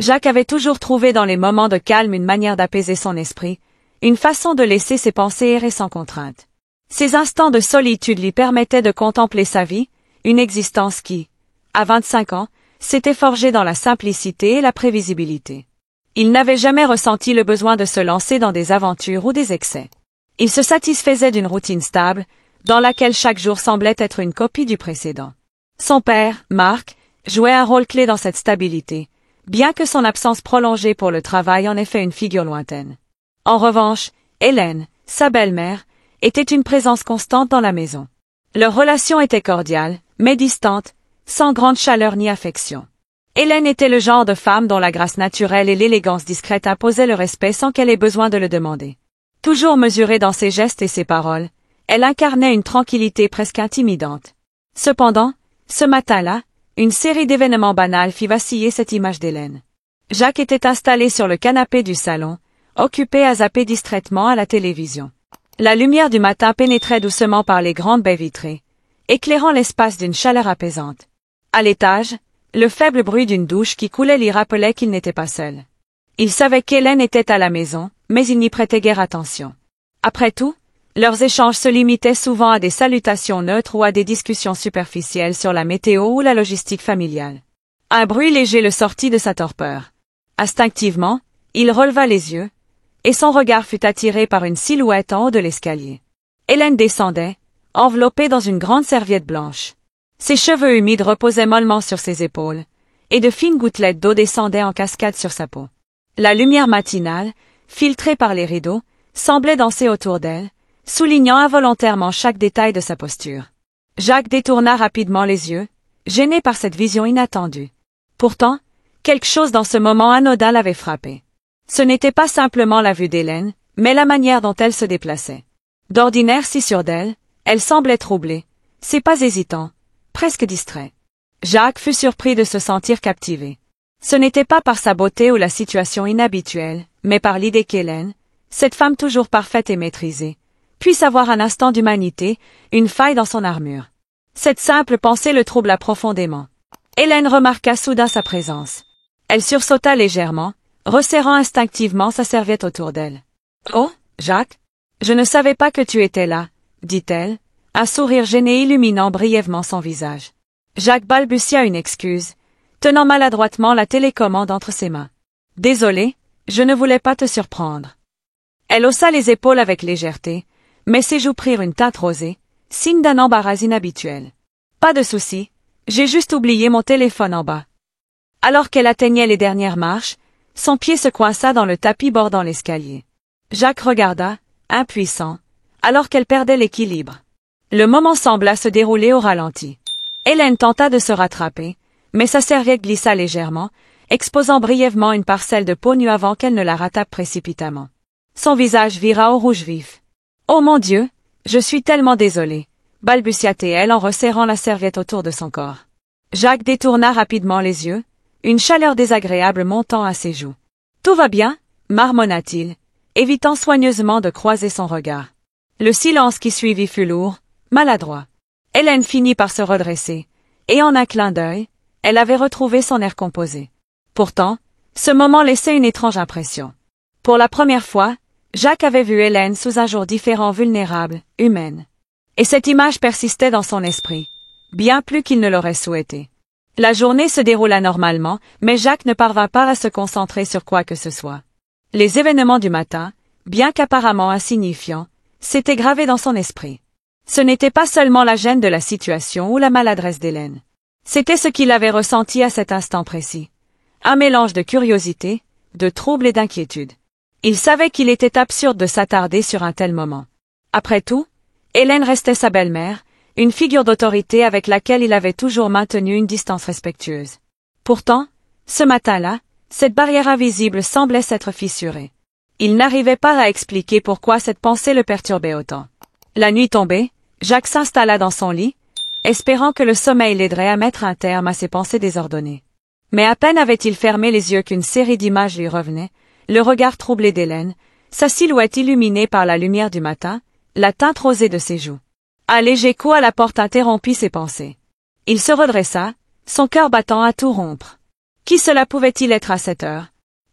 Jacques avait toujours trouvé dans les moments de calme une manière d'apaiser son esprit, une façon de laisser ses pensées errer sans contrainte. Ces instants de solitude lui permettaient de contempler sa vie, une existence qui, à 25 ans, s'était forgée dans la simplicité et la prévisibilité. Il n'avait jamais ressenti le besoin de se lancer dans des aventures ou des excès. Il se satisfaisait d'une routine stable, dans laquelle chaque jour semblait être une copie du précédent. Son père, Marc, jouait un rôle clé dans cette stabilité, bien que son absence prolongée pour le travail en ait fait une figure lointaine. En revanche, Hélène, sa belle-mère, était une présence constante dans la maison. Leur relation était cordiale, mais distante, sans grande chaleur ni affection. Hélène était le genre de femme dont la grâce naturelle et l'élégance discrète imposaient le respect sans qu'elle ait besoin de le demander. Toujours mesurée dans ses gestes et ses paroles, elle incarnait une tranquillité presque intimidante. Cependant, ce matin-là, une série d'événements banals fit vaciller cette image d'Hélène. Jacques était installé sur le canapé du salon, occupé à zapper distraitement à la télévision. La lumière du matin pénétrait doucement par les grandes baies vitrées, éclairant l'espace d'une chaleur apaisante. À l'étage, le faible bruit d'une douche qui coulait lui rappelait qu'il n'était pas seul. Il savait qu'Hélène était à la maison, mais il n'y prêtait guère attention. Après tout, leurs échanges se limitaient souvent à des salutations neutres ou à des discussions superficielles sur la météo ou la logistique familiale. Un bruit léger le sortit de sa torpeur. Instinctivement, il releva les yeux, et son regard fut attiré par une silhouette en haut de l'escalier. Hélène descendait, enveloppée dans une grande serviette blanche. Ses cheveux humides reposaient mollement sur ses épaules, et de fines gouttelettes d'eau descendaient en cascade sur sa peau. La lumière matinale, filtrée par les rideaux, semblait danser autour d'elle, soulignant involontairement chaque détail de sa posture. Jacques détourna rapidement les yeux, gêné par cette vision inattendue. Pourtant, quelque chose dans ce moment anodin l'avait frappé. Ce n'était pas simplement la vue d'Hélène, mais la manière dont elle se déplaçait. D'ordinaire si sûre d'elle, elle semblait troublée, ses pas hésitants, presque distrait. Jacques fut surpris de se sentir captivé. Ce n'était pas par sa beauté ou la situation inhabituelle, mais par l'idée qu'Hélène, cette femme toujours parfaite et maîtrisée, puisse avoir un instant d'humanité, une faille dans son armure. Cette simple pensée le troubla profondément. Hélène remarqua soudain sa présence. Elle sursauta légèrement, resserrant instinctivement sa serviette autour d'elle. « Oh, Jacques, je ne savais pas que tu étais là, » dit-elle, un sourire gêné illuminant brièvement son visage. Jacques balbutia une excuse, tenant maladroitement la télécommande entre ses mains. « Désolé, je ne voulais pas te surprendre. » Elle haussa les épaules avec légèreté, mais ses joues prirent une teinte rosée, signe d'un embarras inhabituel. « Pas de souci, j'ai juste oublié mon téléphone en bas. » Alors qu'elle atteignait les dernières marches, son pied se coinça dans le tapis bordant l'escalier. Jacques regarda, impuissant, alors qu'elle perdait l'équilibre. Le moment sembla se dérouler au ralenti. Hélène tenta de se rattraper, mais sa serviette glissa légèrement, exposant brièvement une parcelle de peau nue avant qu'elle ne la ratape précipitamment. Son visage vira au rouge vif. « Oh mon Dieu, je suis tellement désolée » balbutia-t-elle en resserrant la serviette autour de son corps. Jacques détourna rapidement les yeux, une chaleur désagréable montant à ses joues. « Tout va bien ?» marmonna-t-il, évitant soigneusement de croiser son regard. Le silence qui suivit fut lourd, maladroit. Hélène finit par se redresser, et en un clin d'œil, elle avait retrouvé son air composé. Pourtant, ce moment laissait une étrange impression. Pour la première fois, Jacques avait vu Hélène sous un jour différent, vulnérable, humaine. Et cette image persistait dans son esprit, bien plus qu'il ne l'aurait souhaité. La journée se déroula normalement, mais Jacques ne parvint pas à se concentrer sur quoi que ce soit. Les événements du matin, bien qu'apparemment insignifiants, s'étaient gravés dans son esprit. Ce n'était pas seulement la gêne de la situation ou la maladresse d'Hélène. C'était ce qu'il avait ressenti à cet instant précis. Un mélange de curiosité, de trouble et d'inquiétude. Il savait qu'il était absurde de s'attarder sur un tel moment. Après tout, Hélène restait sa belle-mère, une figure d'autorité avec laquelle il avait toujours maintenu une distance respectueuse. Pourtant, ce matin-là, cette barrière invisible semblait s'être fissurée. Il n'arrivait pas à expliquer pourquoi cette pensée le perturbait autant. La nuit tombée, Jacques s'installa dans son lit, espérant que le sommeil l'aiderait à mettre un terme à ses pensées désordonnées. Mais à peine avait-il fermé les yeux qu'une série d'images lui revenait, le regard troublé d'Hélène, sa silhouette illuminée par la lumière du matin, la teinte rosée de ses joues. Un léger coup à la porte interrompit ses pensées. Il se redressa, son cœur battant à tout rompre. Qui cela pouvait-il être à cette heure?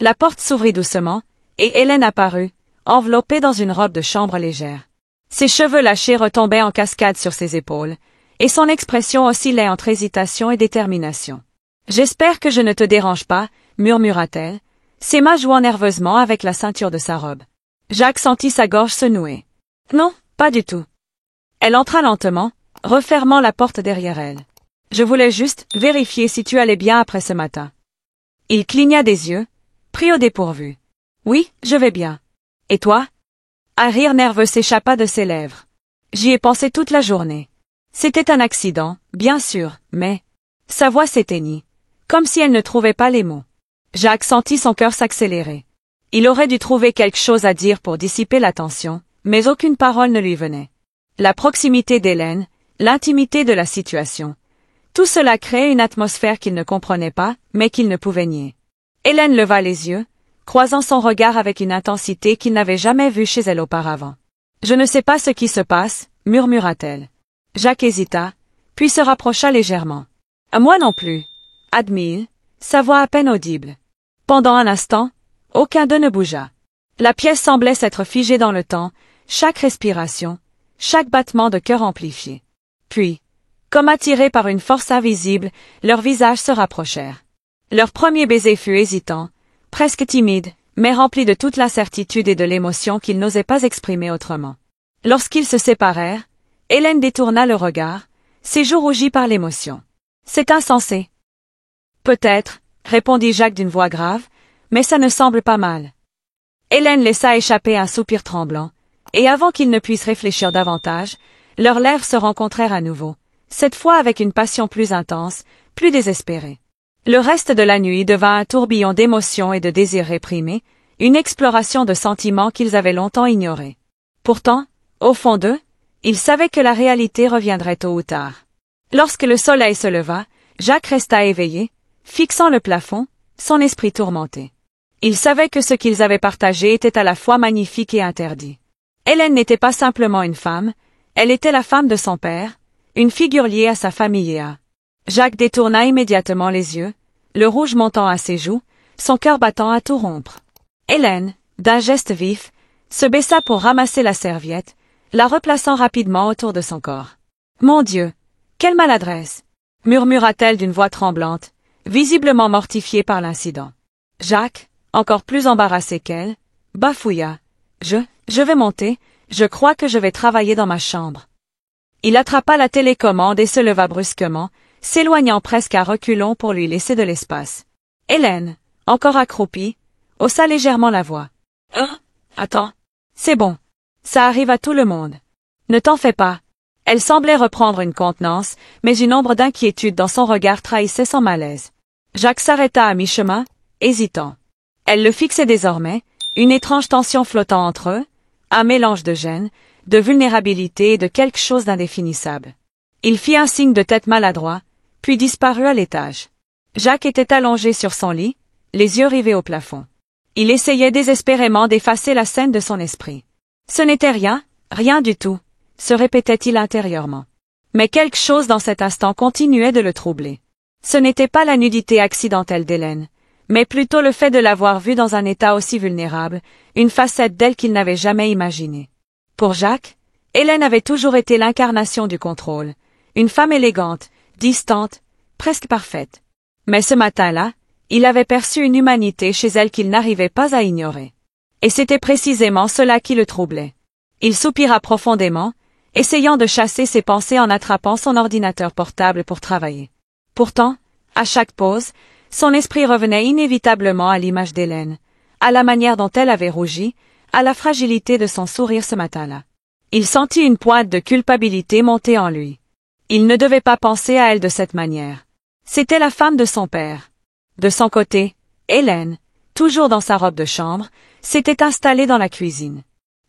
La porte s'ouvrit doucement, et Hélène apparut, enveloppée dans une robe de chambre légère. Ses cheveux lâchés retombaient en cascade sur ses épaules, et son expression oscillait entre hésitation et détermination. « J'espère que je ne te dérange pas, » murmura-t-elle, ses mains jouant nerveusement avec la ceinture de sa robe. Jacques sentit sa gorge se nouer. « Non, pas du tout. » Elle entra lentement, refermant la porte derrière elle. « Je voulais juste vérifier si tu allais bien après ce matin. » Il cligna des yeux, pris au dépourvu. « Oui, je vais bien. Et toi? » Un rire nerveux s'échappa de ses lèvres. « J'y ai pensé toute la journée. C'était un accident, bien sûr, mais... » Sa voix s'éteignit, comme si elle ne trouvait pas les mots. Jacques sentit son cœur s'accélérer. Il aurait dû trouver quelque chose à dire pour dissiper la tension, mais aucune parole ne lui venait. La proximité d'Hélène, l'intimité de la situation. Tout cela créait une atmosphère qu'il ne comprenait pas, mais qu'il ne pouvait nier. Hélène leva les yeux, croisant son regard avec une intensité qu'il n'avait jamais vue chez elle auparavant. « Je ne sais pas ce qui se passe, » murmura-t-elle. Jacques hésita, puis se rapprocha légèrement. « À moi non plus, » admit-il, sa voix à peine audible. Pendant un instant, aucun d'eux ne bougea. La pièce semblait s'être figée dans le temps, chaque respiration, chaque battement de cœur amplifié. Puis, comme attirés par une force invisible, leurs visages se rapprochèrent. Leur premier baiser fut hésitant, presque timide, mais rempli de toute l'incertitude et de l'émotion qu'ils n'osaient pas exprimer autrement. Lorsqu'ils se séparèrent, Hélène détourna le regard, ses joues rougies par l'émotion. « C'est insensé. »« Peut-être, » répondit Jacques d'une voix grave, « mais ça ne semble pas mal. » Hélène laissa échapper un soupir tremblant, et avant qu'ils ne puissent réfléchir davantage, leurs lèvres se rencontrèrent à nouveau, cette fois avec une passion plus intense, plus désespérée. Le reste de la nuit devint un tourbillon d'émotions et de désirs réprimés, une exploration de sentiments qu'ils avaient longtemps ignorés. Pourtant, au fond d'eux, ils savaient que la réalité reviendrait tôt ou tard. Lorsque le soleil se leva, Jacques resta éveillé, fixant le plafond, son esprit tourmenté. Il savait que ce qu'ils avaient partagé était à la fois magnifique et interdit. Hélène n'était pas simplement une femme, elle était la femme de son père, une figure liée à sa famille. Jacques détourna immédiatement les yeux, le rouge montant à ses joues, son cœur battant à tout rompre. Hélène, d'un geste vif, se baissa pour ramasser la serviette, la replaçant rapidement autour de son corps. « Mon Dieu, quelle maladresse !» murmura-t-elle d'une voix tremblante, visiblement mortifiée par l'incident. Jacques, encore plus embarrassé qu'elle, bafouilla. « Je vais monter, je crois que je vais travailler dans ma chambre. » Il attrapa la télécommande et se leva brusquement, s'éloignant presque à reculons pour lui laisser de l'espace. Hélène, encore accroupie, haussa légèrement la voix. « Attends. C'est bon. Ça arrive à tout le monde. Ne t'en fais pas. » Elle semblait reprendre une contenance, mais une ombre d'inquiétude dans son regard trahissait son malaise. Jacques s'arrêta à mi-chemin, hésitant. Elle le fixait désormais, une étrange tension flottant entre eux, un mélange de gêne, de vulnérabilité et de quelque chose d'indéfinissable. Il fit un signe de tête maladroit, puis disparut à l'étage. Jacques était allongé sur son lit, les yeux rivés au plafond. Il essayait désespérément d'effacer la scène de son esprit. Ce n'était rien, rien du tout, se répétait-il intérieurement. Mais quelque chose dans cet instant continuait de le troubler. Ce n'était pas la nudité accidentelle d'Hélène, mais plutôt le fait de l'avoir vue dans un état aussi vulnérable, une facette d'elle qu'il n'avait jamais imaginée. Pour Jacques, Hélène avait toujours été l'incarnation du contrôle, une femme élégante, distante, presque parfaite. Mais ce matin-là, il avait perçu une humanité chez elle qu'il n'arrivait pas à ignorer. Et c'était précisément cela qui le troublait. Il soupira profondément, essayant de chasser ses pensées en attrapant son ordinateur portable pour travailler. Pourtant, à chaque pause, son esprit revenait inévitablement à l'image d'Hélène, à la manière dont elle avait rougi, à la fragilité de son sourire ce matin-là. Il sentit une pointe de culpabilité monter en lui. Il ne devait pas penser à elle de cette manière. C'était la femme de son père. De son côté, Hélène, toujours dans sa robe de chambre, s'était installée dans la cuisine.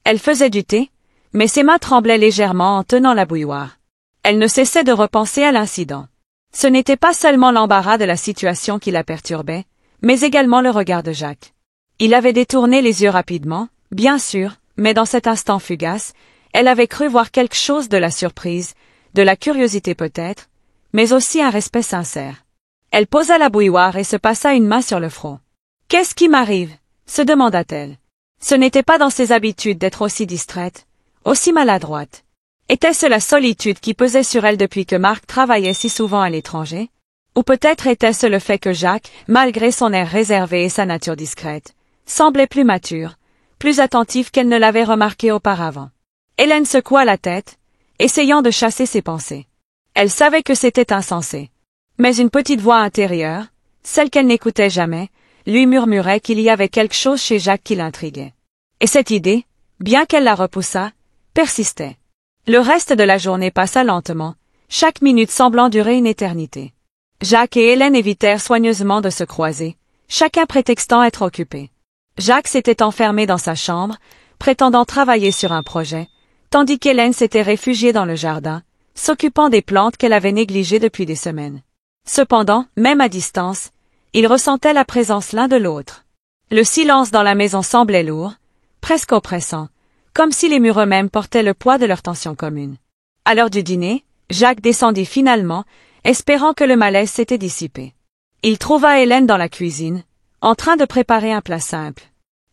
Elle faisait du thé, mais ses mains tremblaient légèrement en tenant la bouilloire. Elle ne cessait de repenser à l'incident. Ce n'était pas seulement l'embarras de la situation qui la perturbait, mais également le regard de Jacques. Il avait détourné les yeux rapidement, bien sûr, mais dans cet instant fugace, elle avait cru voir quelque chose de la surprise, de la curiosité peut-être, mais aussi un respect sincère. Elle posa la bouilloire et se passa une main sur le front. « Qu'est-ce qui m'arrive » se demanda-t-elle. Ce n'était pas dans ses habitudes d'être aussi distraite, aussi maladroite. Était-ce la solitude qui pesait sur elle depuis que Marc travaillait si souvent à l'étranger? Ou peut-être était-ce le fait que Jacques, malgré son air réservé et sa nature discrète, semblait plus mature, plus attentif qu'elle ne l'avait remarqué auparavant. Hélène secoua la tête, essayant de chasser ses pensées. Elle savait que c'était insensé. Mais une petite voix intérieure, celle qu'elle n'écoutait jamais, lui murmurait qu'il y avait quelque chose chez Jacques qui l'intriguait. Et cette idée, bien qu'elle la repoussât, persistait. Le reste de la journée passa lentement, chaque minute semblant durer une éternité. Jacques et Hélène évitèrent soigneusement de se croiser, chacun prétextant être occupé. Jacques s'était enfermé dans sa chambre, prétendant travailler sur un projet, tandis qu'Hélène s'était réfugiée dans le jardin, s'occupant des plantes qu'elle avait négligées depuis des semaines. Cependant, même à distance, ils ressentaient la présence l'un de l'autre. Le silence dans la maison semblait lourd, presque oppressant, comme si les murs eux-mêmes portaient le poids de leur tension commune. À l'heure du dîner, Jacques descendit finalement, espérant que le malaise s'était dissipé. Il trouva Hélène dans la cuisine, en train de préparer un plat simple.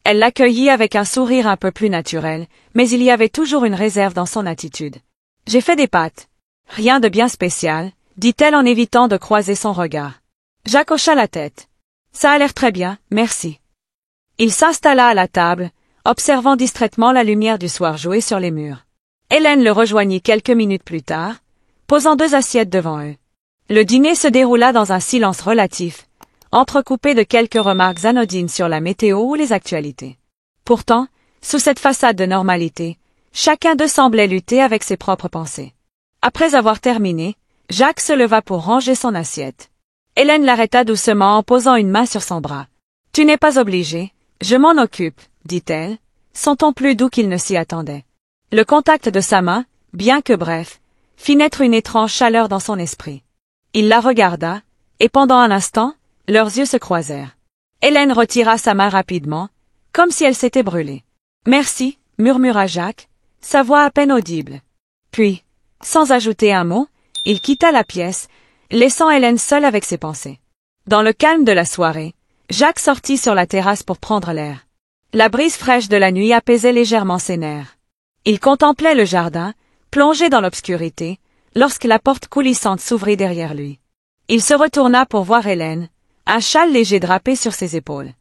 Elle l'accueillit avec un sourire un peu plus naturel, mais il y avait toujours une réserve dans son attitude. « J'ai fait des pâtes. Rien de bien spécial, » dit-elle en évitant de croiser son regard. Jacques hocha la tête. « Ça a l'air très bien, merci. » Il s'installa à la table, observant distraitement la lumière du soir jouer sur les murs. Hélène le rejoignit quelques minutes plus tard, posant 2 assiettes devant eux. Le dîner se déroula dans un silence relatif, entrecoupé de quelques remarques anodines sur la météo ou les actualités. Pourtant, sous cette façade de normalité, chacun d'eux semblait lutter avec ses propres pensées. Après avoir terminé, Jacques se leva pour ranger son assiette. Hélène l'arrêta doucement en posant une main sur son bras. « Tu n'es pas obligé, je m'en occupe, » dit-elle, son ton plus doux qu'il ne s'y attendait. Le contact de sa main, bien que bref, fit naître une étrange chaleur dans son esprit. Il la regarda, et pendant un instant, leurs yeux se croisèrent. Hélène retira sa main rapidement, comme si elle s'était brûlée. « Merci, » murmura Jacques, sa voix à peine audible. Puis, sans ajouter un mot, il quitta la pièce, laissant Hélène seule avec ses pensées. Dans le calme de la soirée, Jacques sortit sur la terrasse pour prendre l'air. La brise fraîche de la nuit apaisait légèrement ses nerfs. Il contemplait le jardin, plongé dans l'obscurité, lorsque la porte coulissante s'ouvrit derrière lui. Il se retourna pour voir Hélène, un châle léger drapé sur ses épaules.